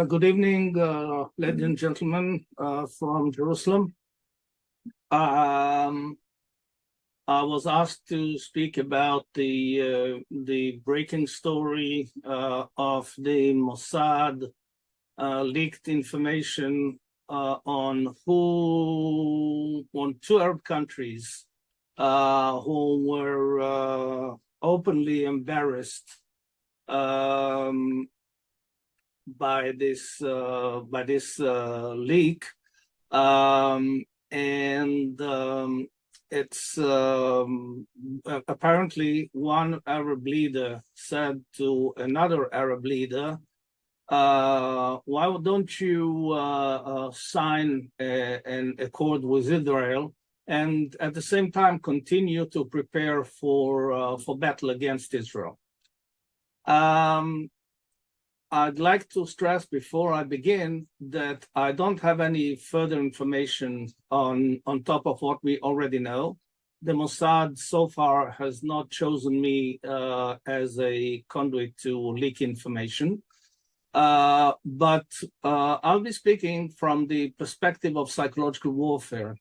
Good evening, ladies and gentlemen from Jerusalem. I was asked to speak about the breaking story of the Mossad leaked information on two Arab countries who were openly embarrassed by this leak, it's apparently one Arab leader said to another Arab leader, why don't you sign an accord with Israel and at the same time continue to prepare for battle against Israel? I'd like to stress before I begin that I don't have any further information on top of what we already know. The Mossad so far has not chosen me as a conduit to leak information. But I'll be speaking from the perspective of psychological warfare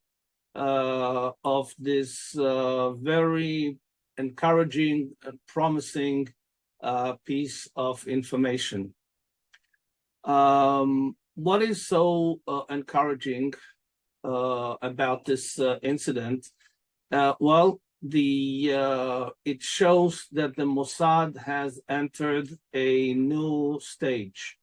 of this very encouraging and promising piece of information. What is so encouraging about this incident? Well, it shows that the Mossad has entered a new stage.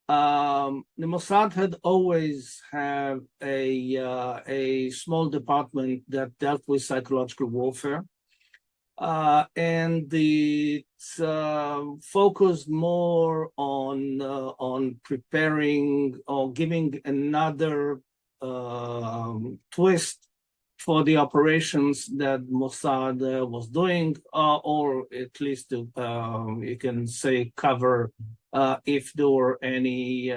The Mossad had always had a small department that dealt with psychological warfare. And it's focused more on preparing or giving another twist for the operations that Mossad was doing, or at least you can say cover if there were any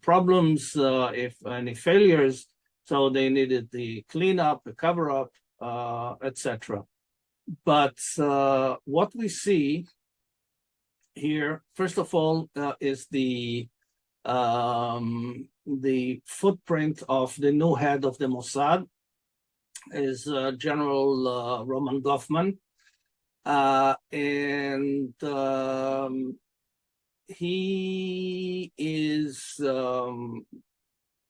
problems, if any failures. So they needed the cleanup, the cover up, etc. But what we see here, first of all, is the footprint of the new head of the Mossad, is General Roman Goffman, and he is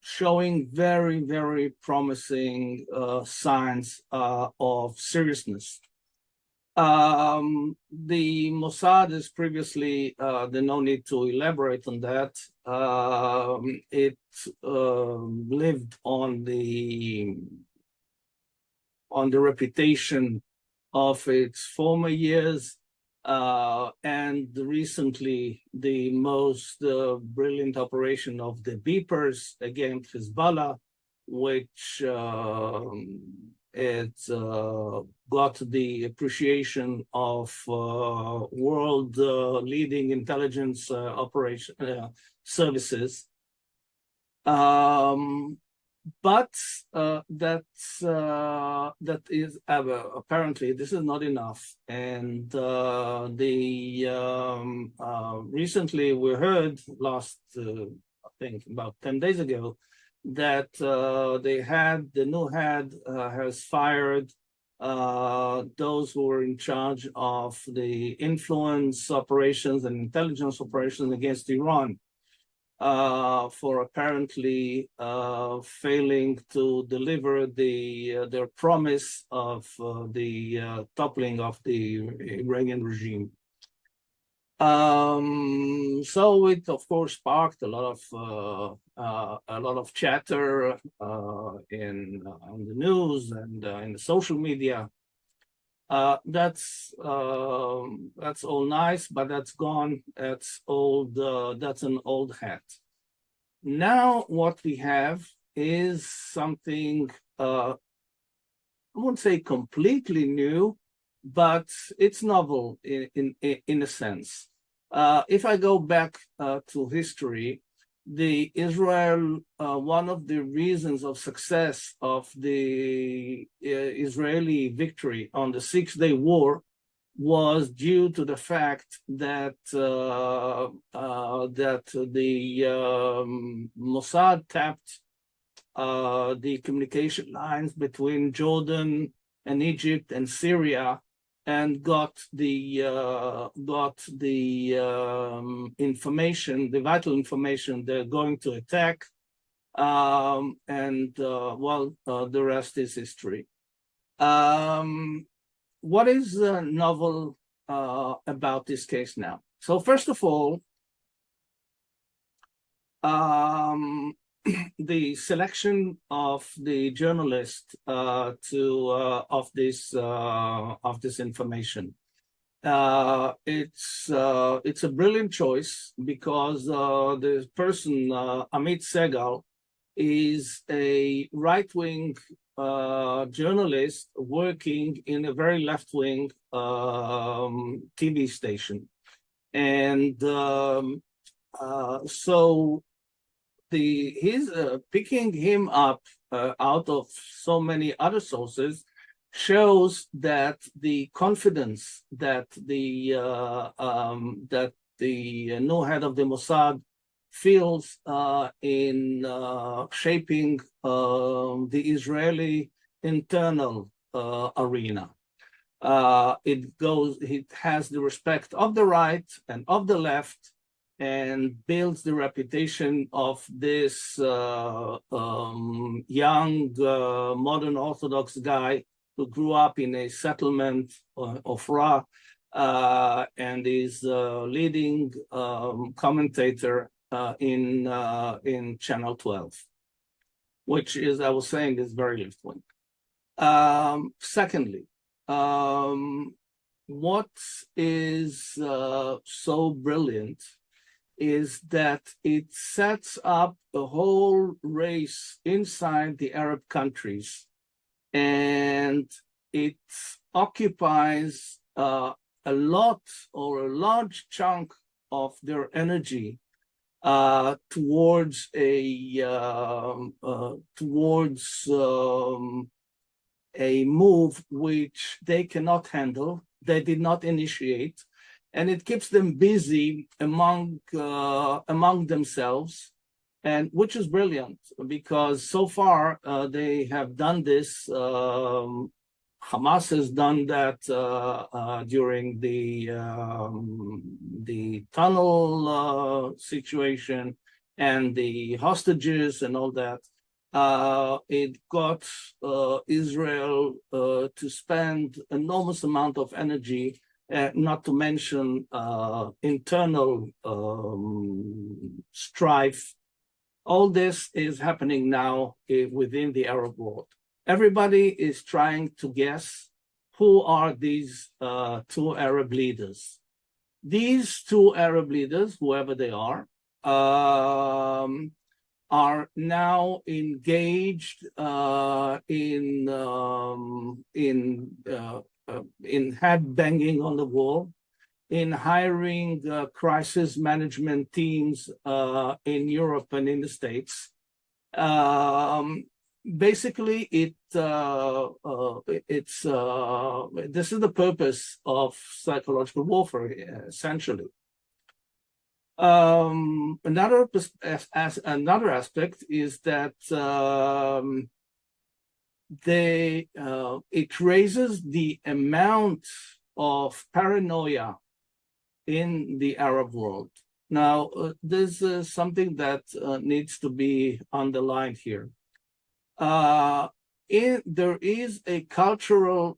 showing very, very promising signs of seriousness. The Mossad is previously, there's no need to elaborate on that. It lived on the reputation of its former years, and recently the most brilliant operation of the beepers against Hezbollah, which it got the appreciation of world leading intelligence operation services. But that is apparently this is not enough. And recently we heard last I think about 10 days ago that the new head has fired those who were in charge of the influence operations and intelligence operations against Iran for apparently failing to deliver their promise of the toppling of the Iranian regime. So it of course sparked a lot of chatter on the news and in the social media. That's all nice, but that's gone. That's old. That's an old hat. Now what we have is something I won't say completely new, but it's novel in a sense. If I go back to history, the Israel, one of the reasons of success of the Israeli victory on the 6-Day War was due to the fact that the Mossad tapped the communication lines between Jordan and Egypt and Syria, and got the information, the vital information they're going to attack, the rest is history. What is novel about this case now? So first of all, the selection of the journalist of this information. It's a brilliant choice, because the person Amit Segal is a right-wing journalist working in a very left-wing TV station, and so his picking him up out of so many other sources shows that the confidence that the new head of the Mossad feels in shaping the Israeli internal arena. It has the respect of the right and of the left, and builds the reputation of this young modern Orthodox guy who grew up in a settlement of Ra, and is leading commentator in Channel 12, which is, I was saying, is very left-wing. Secondly, what is so brilliant is that it sets up a whole race inside the Arab countries, and it occupies a lot, or a large chunk of their energy towards a move which they cannot handle, they did not initiate, and it keeps them busy among themselves, and which is brilliant, because so far they have done this. Hamas has done that during the tunnel situation and the hostages and all that. It got Israel to spend enormous amount of energy, not to mention internal strife. All this is happening now within the Arab world. Everybody is trying to guess who are these two Arab leaders. These two Arab leaders, whoever they are now engaged in head banging on the wall, in hiring crisis management teams in Europe and in the States. Basically, this is the purpose of psychological warfare, essentially. Another aspect is that it raises the amount of paranoia in the Arab world. Now, this is something that needs to be underlined here. There is a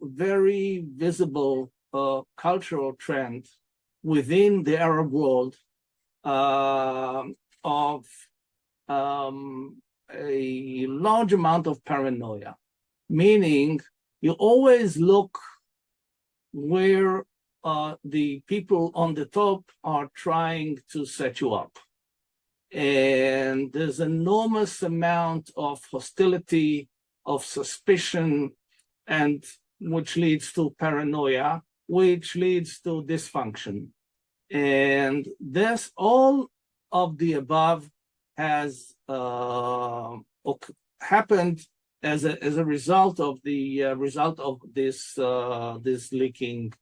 very visible cultural trend within the Arab world of a large amount of paranoia, meaning you always look where the people on the top are trying to set you up. And there's an enormous amount of hostility, of suspicion, and which leads to paranoia, which leads to dysfunction. And this, all of the above has happened as a result of this leaking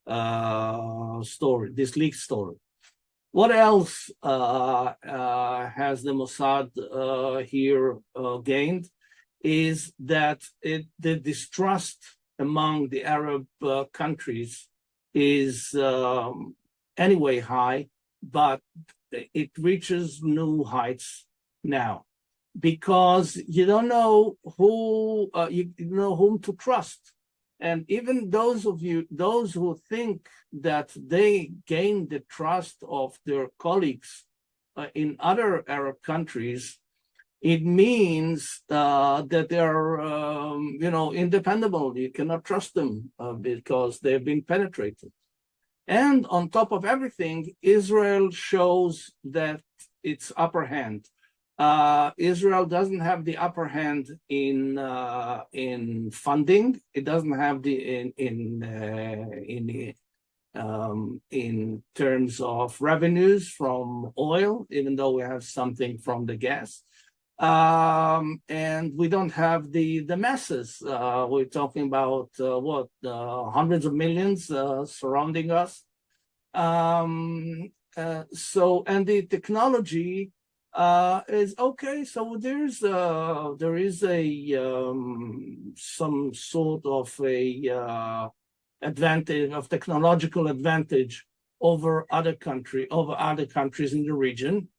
story, this leaked story. What else has the Mossad here gained is that the distrust among the Arab countries is anyway high, but it reaches new heights now because you don't know whom to trust. And even those who think that they gain the trust of their colleagues in other Arab countries, it means that they are, independable. You cannot trust them because they've been penetrated. And on top of everything, Israel shows that its upper hand. Israel doesn't have the upper hand in funding. It doesn't have the in terms of revenues from oil, even though we have something from the gas. And we don't have the masses. We're talking about hundreds of millions surrounding us. And the technology is okay. So there is some sort of a advantage of technological advantage over other countries in the region.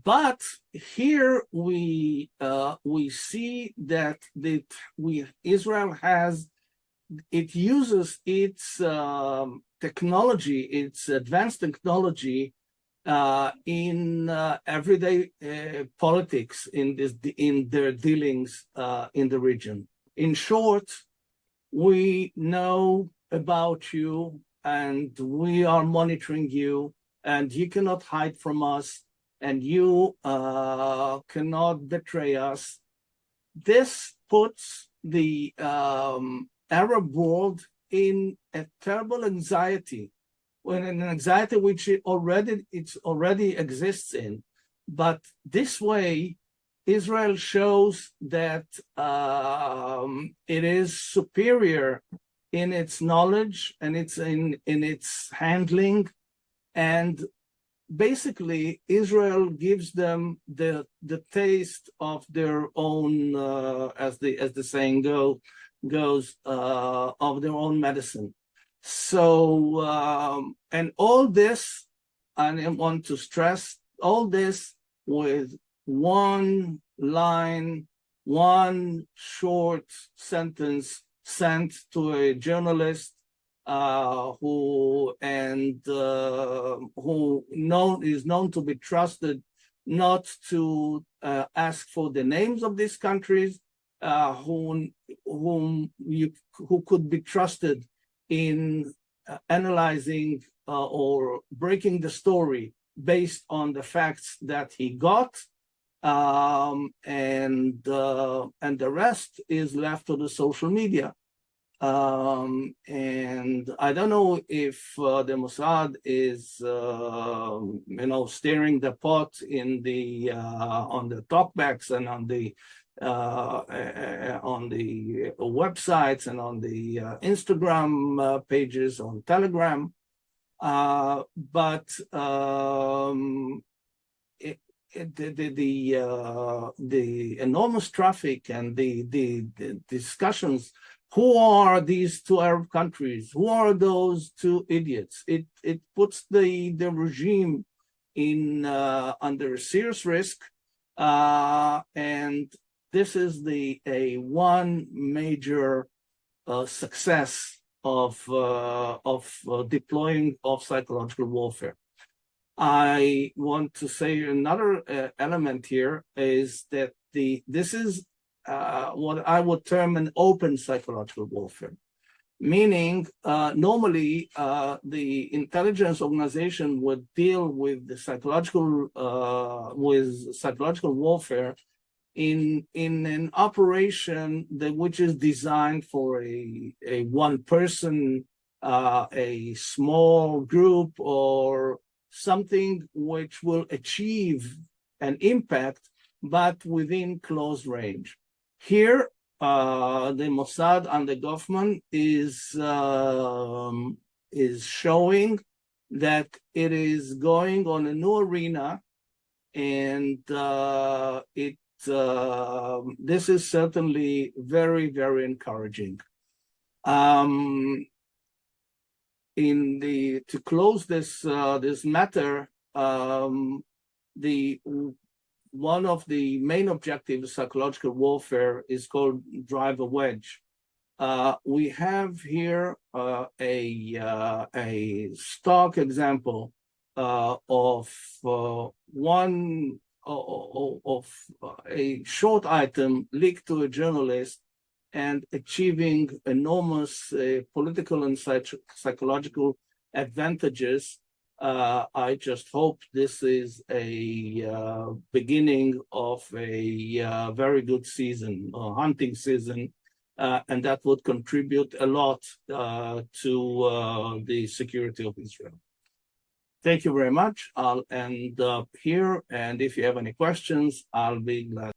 But here we see that Israel uses its technology, its advanced technology in everyday politics in their dealings in the region. In short, we know about you and we are monitoring you, and you cannot hide from us, and you cannot betray us. This puts the Arab world in a terrible anxiety, when an anxiety which it already exists in. But this way, Israel shows that it is superior in its knowledge and in its handling, and basically Israel gives them the taste of their own, as the saying goes, of their own medicine. So and all this, and I want to stress all this with one line, one short sentence sent to a journalist who is known to be trusted not to ask for the names of these countries, who could be trusted in analyzing or breaking the story based on the facts that he got, and the rest is left to the social media. And I don't know if the Mossad is, stirring the pot in the on the talkbacks and on the websites and on the Instagram pages, on Telegram, but the enormous traffic and the discussions. Who are these two Arab countries? Who are those two idiots? It puts the regime in under serious risk, and this is a one major success of deploying of psychological warfare. I want to say another element here is that this is what I would term an open psychological warfare, meaning normally the intelligence organization would deal with the psychological warfare in an operation which is designed for a one person, a small group, or something which will achieve an impact, but within close range. Here, the Mossad and the government is showing that it is going on a new arena, and this is certainly very, very encouraging. To close this matter, one of the main objectives of psychological warfare is called drive a wedge. We have here a stark example of a short item leaked to a journalist and achieving enormous political and psychological advantages. I just hope this is a beginning of a very good season, hunting season, and that would contribute a lot to the security of Israel. Thank you very much. I'll end up here, and if you have any questions, I'll be glad.